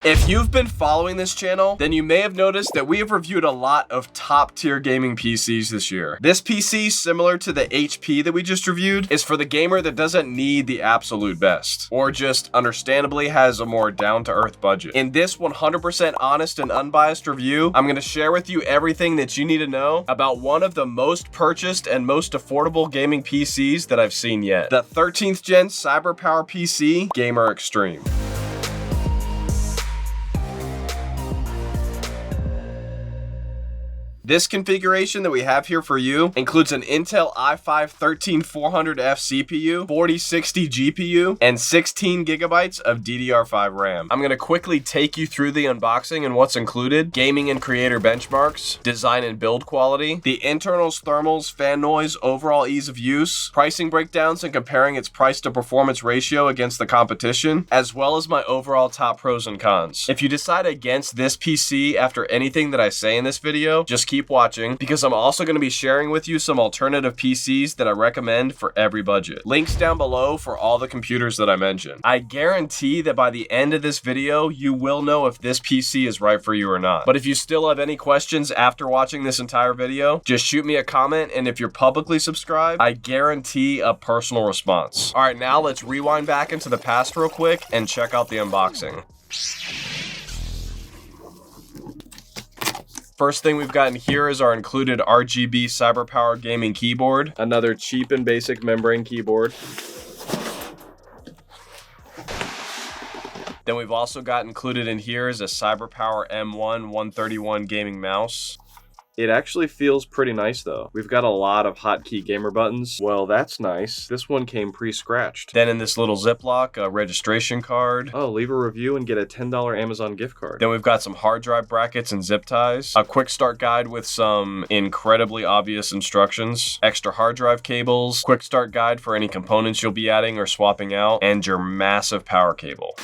If you've been following this channel, then you may have noticed that we have reviewed a lot of top tier gaming PCs this year. This PC, similar to the HP that we just reviewed, is for the gamer that doesn't need the absolute best, or just understandably has a more down-to-earth budget. In this 100% honest and unbiased review, I'm going to share with you everything that you need to know about one of the most purchased and most affordable gaming PCs that I've seen yet. The 13th gen CyberPowerPC Gamer Xtreme. This configuration that we have here for you includes an Intel i5-13400F CPU, 4060 GPU, and 16 gigabytes of DDR5 RAM. I'm going to quickly take you through the unboxing and what's included, gaming and creator benchmarks, design and build quality, the internals, thermals, fan noise, overall ease of use, pricing breakdowns and comparing its price to performance ratio against the competition, as well as my overall top pros and cons. If you decide against this PC after anything that I say in this video, just keep watching, because I'm also going to be sharing with you some alternative PCs that I recommend for every budget. Links down below for all the computers that I mentioned. I guarantee that by the end of this video, you will know if this PC is right for you or not. But if you still have any questions after watching this entire video, just shoot me a comment, and if you're publicly subscribed, I guarantee a personal response. All right, now let's rewind back into the past real quick and check out the unboxing. First thing we've gotten here is our included RGB CyberPower gaming keyboard. Another cheap and basic membrane keyboard. Then we've also got included in here is a CyberPower M1 131 gaming mouse. It actually feels pretty nice though. We've got a lot of hotkey gamer buttons. Well, that's nice. This one came pre-scratched. Then in this little Ziploc, a registration card. Oh, leave a review and get a $10 Amazon gift card. Then we've got some hard drive brackets and zip ties, a quick start guide with some incredibly obvious instructions, extra hard drive cables, quick start guide for any components you'll be adding or swapping out, and your massive power cable.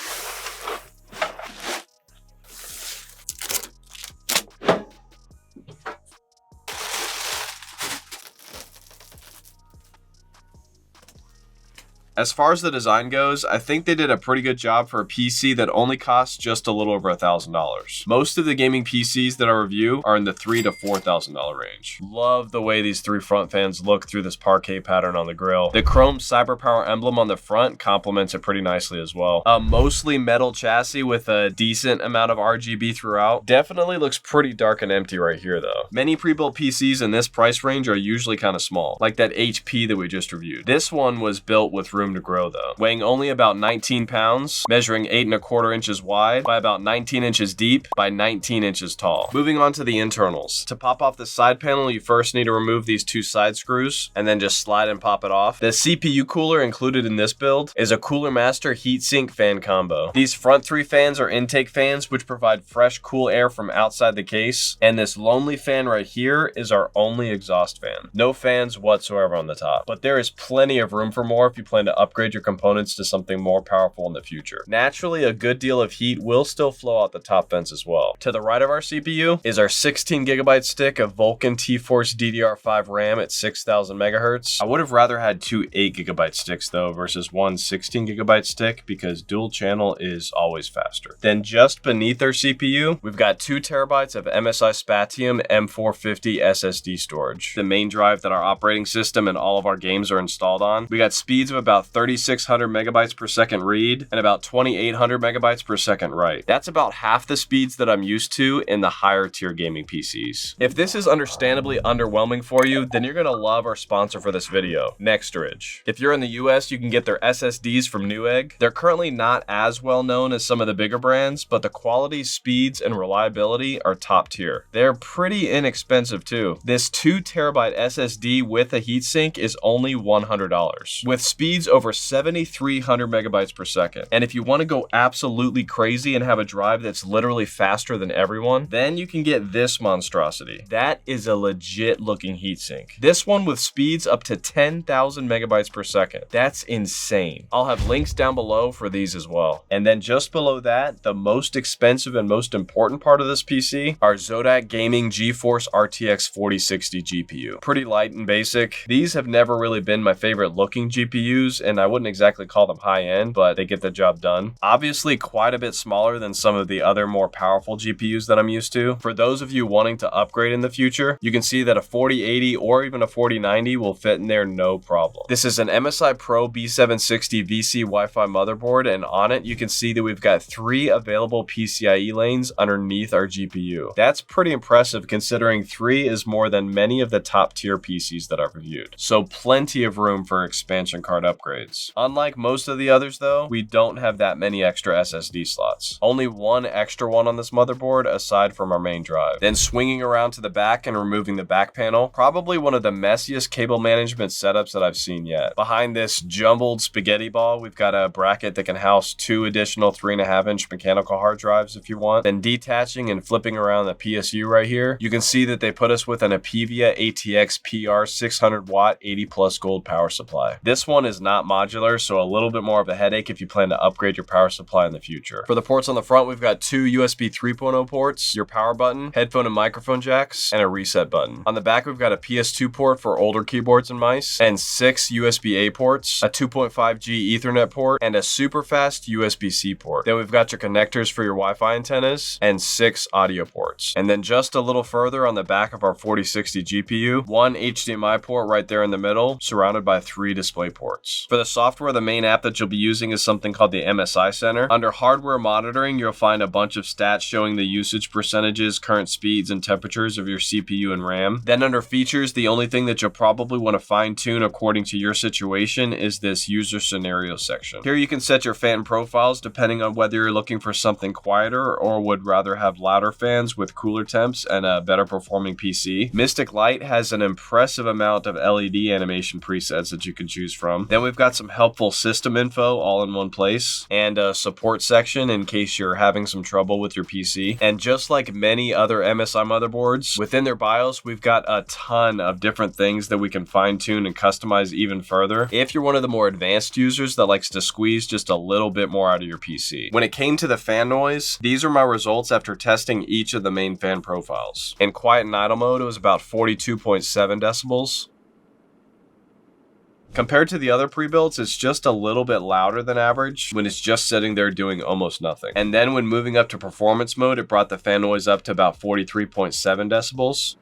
As far as the design goes, I think they did a pretty good job for a PC that only costs just a little over $1,000. Most of the gaming PCs that I review are in the $3,000 to $4,000 range. Love the way these three front fans look through this parquet pattern on the grill. The chrome CyberPower emblem on the front complements it pretty nicely as well. A mostly metal chassis with a decent amount of RGB throughout. Definitely looks pretty dark and empty right here though. Many pre-built PCs in this price range are usually kind of small, like that HP that we just reviewed. This one was built with room to grow though. Weighing only about 19 pounds, measuring 8¼ inches wide by about 19 inches deep by 19 inches tall. Moving on to the internals. To pop off the side panel, you first need to remove these two side screws and then just slide and pop it off. The CPU cooler included in this build is a Cooler Master heatsink fan combo. These front three fans are intake fans which provide fresh, cool air from outside the case, and this lonely fan right here is our only exhaust fan. No fans whatsoever on the top, but there is plenty of room for more if you plan to upgrade your components to something more powerful in the future. Naturally, a good deal of heat will still flow out the top vents as well. To the right of our CPU is our 16 gigabyte stick of Vulkan T-Force DDR5 RAM at 6000 megahertz. I would have rather had two 8 gigabyte sticks though versus one 16 gigabyte stick because dual channel is always faster. Then just beneath our CPU, we've got 2 terabytes of MSI Spatium M450 SSD storage. The main drive that our operating system and all of our games are installed on. We got speeds of about 3600 megabytes per second read and about 2800 megabytes per second write. That's about half the speeds that I'm used to in the higher tier gaming PCs. If this is understandably underwhelming for you, then you're gonna love our sponsor for this video, Nextridge. If you're in the US, you can get their SSDs from Newegg. They're currently not as well known as some of the bigger brands, but the quality, speeds, and reliability are top tier. They're pretty inexpensive too. This 2 terabyte SSD with a heatsink is only $100, with speeds over 7,300 megabytes per second. And if you want to go absolutely crazy and have a drive that's literally faster than everyone, then you can get this monstrosity. That is a legit looking heatsink. This one with speeds up to 10,000 megabytes per second. That's insane. I'll have links down below for these as well. And then just below that, the most expensive and most important part of this PC, our Zotac Gaming GeForce RTX 4060 GPU. Pretty light and basic. These have never really been my favorite looking GPUs and I wouldn't exactly call them high-end, but they get the job done. Obviously, quite a bit smaller than some of the other more powerful GPUs that I'm used to. For those of you wanting to upgrade in the future, you can see that a 4080 or even a 4090 will fit in there no problem. This is an MSI Pro B760 VC Wi-Fi motherboard, and on it you can see that we've got 3 available PCIe lanes underneath our GPU. That's pretty impressive considering 3 is more than many of the top tier PCs that I've reviewed. So plenty of room for expansion card upgrades. Unlike most of the others though, we don't have that many extra SSD slots. Only one extra one on this motherboard aside from our main drive. Then swinging around to the back and removing the back panel, probably one of the messiest cable management setups that I've seen yet. Behind this jumbled spaghetti ball, we've got a bracket that can house 2 additional 3.5-inch mechanical hard drives if you want. Then detaching and flipping around the PSU right here, you can see that they put us with an Apevia ATX PR 600 watt 80 plus gold power supply. This one is not modular, so a little bit more of a headache if you plan to upgrade your power supply in the future. For the ports on the front, we've got 2 USB 3.0 ports, your power button, headphone and microphone jacks, and a reset button. On the back, we've got a PS2 port for older keyboards and mice, and 6 USB-A ports, a 2.5G Ethernet port, and a super fast USB-C port. Then we've got your connectors for your Wi-Fi antennas, and 6 audio ports. And then just a little further on the back of our 4060 GPU, 1 HDMI port right there in the middle, surrounded by 3 display ports. For the software, the main app that you'll be using is something called the MSI Center. Under hardware monitoring, you'll find a bunch of stats showing the usage percentages, current speeds, and temperatures of your CPU and RAM. Then under features, the only thing that you'll probably want to fine-tune according to your situation is this user scenario section. Here you can set your fan profiles depending on whether you're looking for something quieter or would rather have louder fans with cooler temps and a better performing PC. Mystic Light has an impressive amount of LED animation presets that you can choose from. Then we've got some helpful system info all in one place, and a support section in case you're having some trouble with your PC. And just like many other MSI motherboards, within their BIOS, we've got a ton of different things that we can fine-tune and customize even further if you're one of the more advanced users that likes to squeeze just a little bit more out of your PC. When it came to the fan noise, these are my results after testing each of the main fan profiles. In quiet and idle mode, it was about 42.7 decibels. Compared to the other pre-builds, it's just a little bit louder than average when it's just sitting there doing almost nothing. And then when moving up to performance mode, it brought the fan noise up to about 43.7 decibels.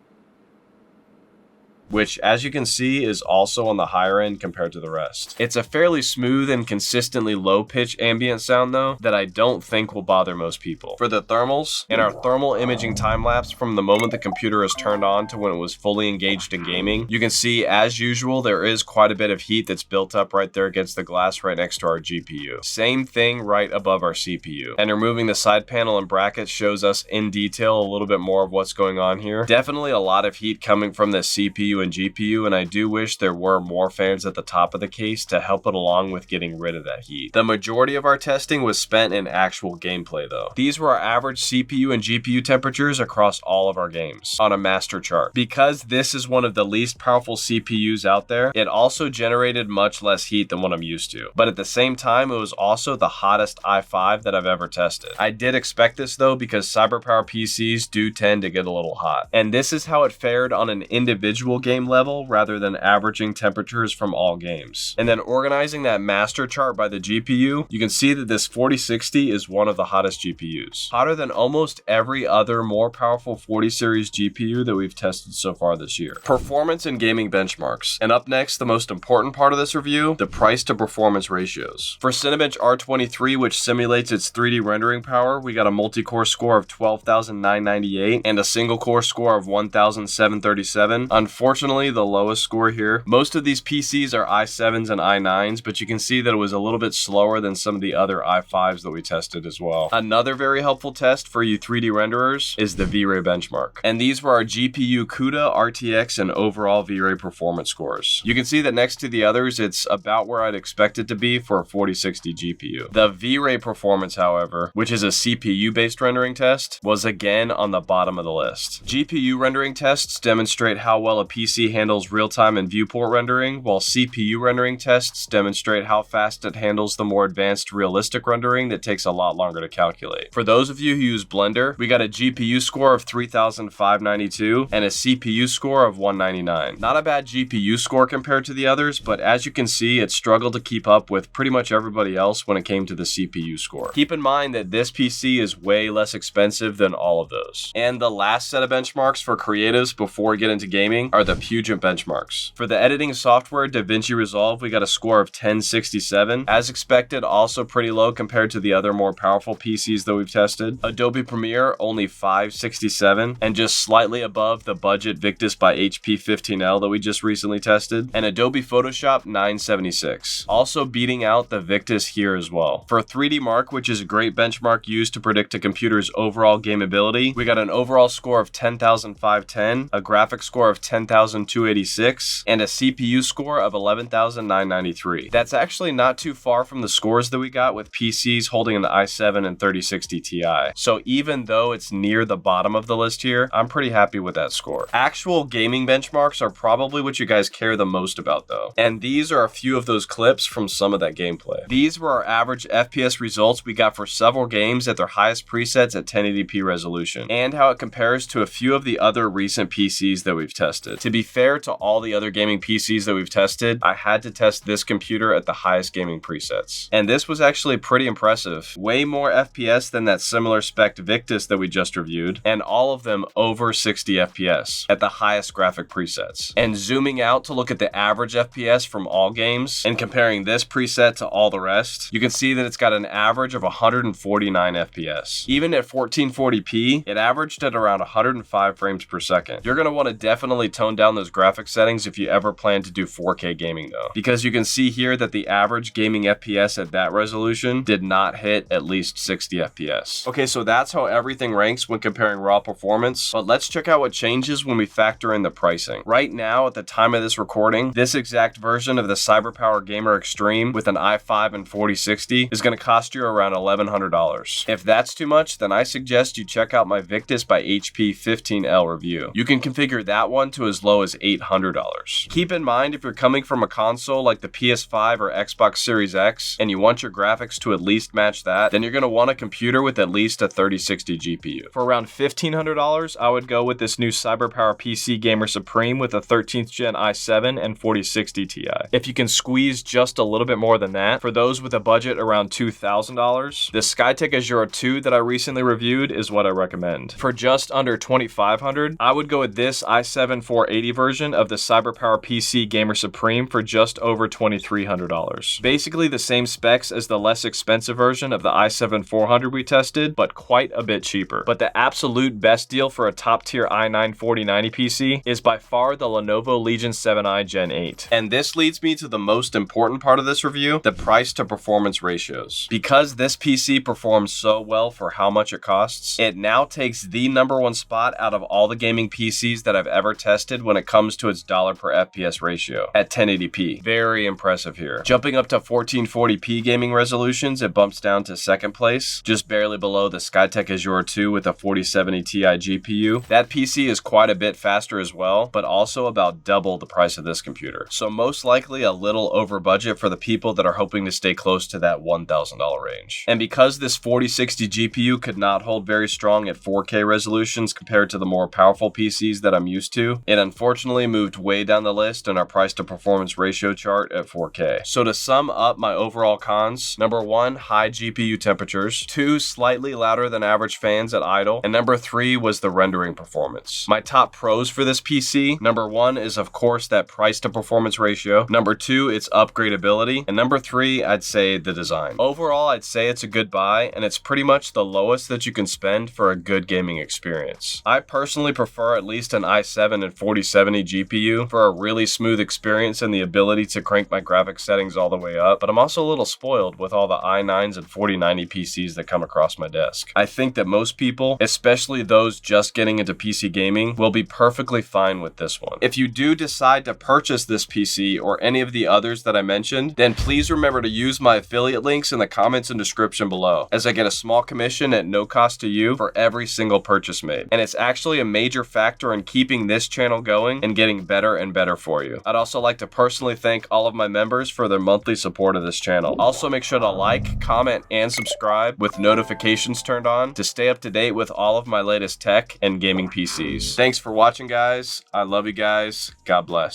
Which, as you can see, is also on the higher end compared to the rest. It's a fairly smooth and consistently low-pitch ambient sound, though, that I don't think will bother most people. For the thermals, in our thermal imaging time-lapse from the moment the computer is turned on to when it was fully engaged in gaming, you can see, as usual, there is quite a bit of heat that's built up right there against the glass right next to our GPU. Same thing right above our CPU. And removing the side panel and brackets shows us in detail a little bit more of what's going on here. Definitely a lot of heat coming from the CPU and GPU, and I do wish there were more fans at the top of the case to help it along with getting rid of that heat. The majority of our testing was spent in actual gameplay though. These were our average CPU and GPU temperatures across all of our games on a master chart. Because this is one of the least powerful CPUs out there, it also generated much less heat than what I'm used to. But at the same time, it was also the hottest i5 that I've ever tested. I did expect this though because CyberPowerPCs do tend to get a little hot. And this is how it fared on an individual game level rather than averaging temperatures from all games. And then organizing that master chart by the GPU, you can see that this 4060 is one of the hottest GPUs. Hotter than almost every other more powerful 40 series GPU that we've tested so far this year. Performance and gaming benchmarks. And up next, the most important part of this review, the price to performance ratios. For Cinebench R23, which simulates its 3D rendering power, we got a multi-core score of 12,998 and a single core score of 1,737. Unfortunately, the lowest score here. Most of these PCs are i7s and i9s, but you can see that it was a little bit slower than some of the other i5s that we tested as well. Another very helpful test for you 3D renderers is the V-Ray benchmark. And these were our GPU CUDA, RTX, and overall V-Ray performance scores. You can see that next to the others, it's about where I'd expect it to be for a 4060 GPU. The V-Ray performance, however, which is a CPU-based rendering test, was again on the bottom of the list. GPU rendering tests demonstrate how well a PC PC handles real-time and viewport rendering, while CPU rendering tests demonstrate how fast it handles the more advanced realistic rendering that takes a lot longer to calculate. For those of you who use Blender, we got a GPU score of 3,592 and a CPU score of 199. Not a bad GPU score compared to the others, but as you can see, it struggled to keep up with pretty much everybody else when it came to the CPU score. Keep in mind that this PC is way less expensive than all of those. And the last set of benchmarks for creatives before we get into gaming are the Puget Benchmarks. For the editing software DaVinci Resolve, we got a score of 1067. As expected, also pretty low compared to the other more powerful PCs that we've tested. Adobe Premiere, only 567, and just slightly above the budget Victus by HP 15L that we just recently tested. And Adobe Photoshop, 976. Also beating out the Victus here as well. For 3D Mark, which is a great benchmark used to predict a computer's overall gameability, we got an overall score of 10,510, a graphics score of 10,286, and a CPU score of 11,993. That's actually not too far from the scores that we got with PCs holding an i7 and 3060 Ti. So even though it's near the bottom of the list here, I'm pretty happy with that score. Actual gaming benchmarks are probably what you guys care the most about though. And these are a few of those clips from some of that gameplay. These were our average FPS results we got for several games at their highest presets at 1080p resolution, and how it compares to a few of the other recent PCs that we've tested. To be fair to all the other gaming PCs that we've tested, I had to test this computer at the highest gaming presets. And this was actually pretty impressive. Way more FPS than that similar spec Victus that we just reviewed, and all of them over 60 FPS at the highest graphic presets. And zooming out to look at the average FPS from all games and comparing this preset to all the rest, you can see that it's got an average of 149 FPS. Even at 1440p, it averaged at around 105 frames per second. You're going to want to definitely tone down those graphic settings if you ever plan to do 4K gaming though, because you can see here that the average gaming FPS at that resolution did not hit at least 60 FPS. Okay, so that's how everything ranks when comparing raw performance, but let's check out what changes when we factor in the pricing. Right now, at the time of this recording, this exact version of the CyberPower Gamer Xtreme with an i5 and 4060 is going to cost you around $1,100. If that's too much, then I suggest you check out my Victus by HP 15L review. You can configure that one to as low as $800. Keep in mind, if you're coming from a console like the PS5 or Xbox Series X and you want your graphics to at least match that, then you're going to want a computer with at least a 3060 GPU. For around $1,500, I would go with this new CyberPowerPC Gamer Supreme with a 13th gen i7 and 4060 Ti. If you can squeeze just a little bit more than that, for those with a budget around $2,000, the Skytech Azure 2 that I recently reviewed is what I recommend. For just under $2,500, I would go with this i7 480 version of the CyberPowerPC Gamer Supreme for just over $2,300. Basically the same specs as the less expensive version of the i7 400 we tested, but quite a bit cheaper. But the absolute best deal for a top tier i9 4090 PC is by far the Lenovo Legion 7i Gen 8. And this leads me to the most important part of this review, the price to performance ratios. Because this PC performs so well for how much it costs, it now takes the #1 spot out of all the gaming PCs that I've ever tested when it comes to its dollar per FPS ratio at 1080p. Very impressive here. Jumping up to 1440p gaming resolutions, it bumps down to second place, just barely below the Skytech Azure 2 with a 4070 Ti GPU. That PC is quite a bit faster as well, but also about double the price of this computer. So most likely a little over budget for the people that are hoping to stay close to that $1,000 range. And because this 4060 GPU could not hold very strong at 4K resolutions compared to the more powerful PCs that I'm used to, it unfortunately moved way down the list in our price to performance ratio chart at 4K. So to sum up my overall cons, #1, high GPU temperatures, 2, slightly louder than average fans at idle, and #3 was the rendering performance. My top pros for this PC, #1 is of course that price to performance ratio, #2 its upgradability, and #3 I'd say the design. Overall, I'd say it's a good buy, and it's pretty much the lowest that you can spend for a good gaming experience. I personally prefer at least an i7 and 4070 GPU for a really smooth experience and the ability to crank my graphics settings all the way up, but I'm also a little spoiled with all the i9s and 4090 PCs that come across my desk. I think that most people, especially those just getting into PC gaming, will be perfectly fine with this one. If you do decide to purchase this PC or any of the others that I mentioned, then please remember to use my affiliate links in the comments and description below, as I get a small commission at no cost to you for every single purchase made. And it's actually a major factor in keeping this channel going going and getting better and better for you. I'd also like to personally thank all of my members for their monthly support of this channel. Also, make sure to like, comment, and subscribe with notifications turned on to stay up to date with all of my latest tech and gaming PCs. Thanks for watching, guys. I love you guys. God bless.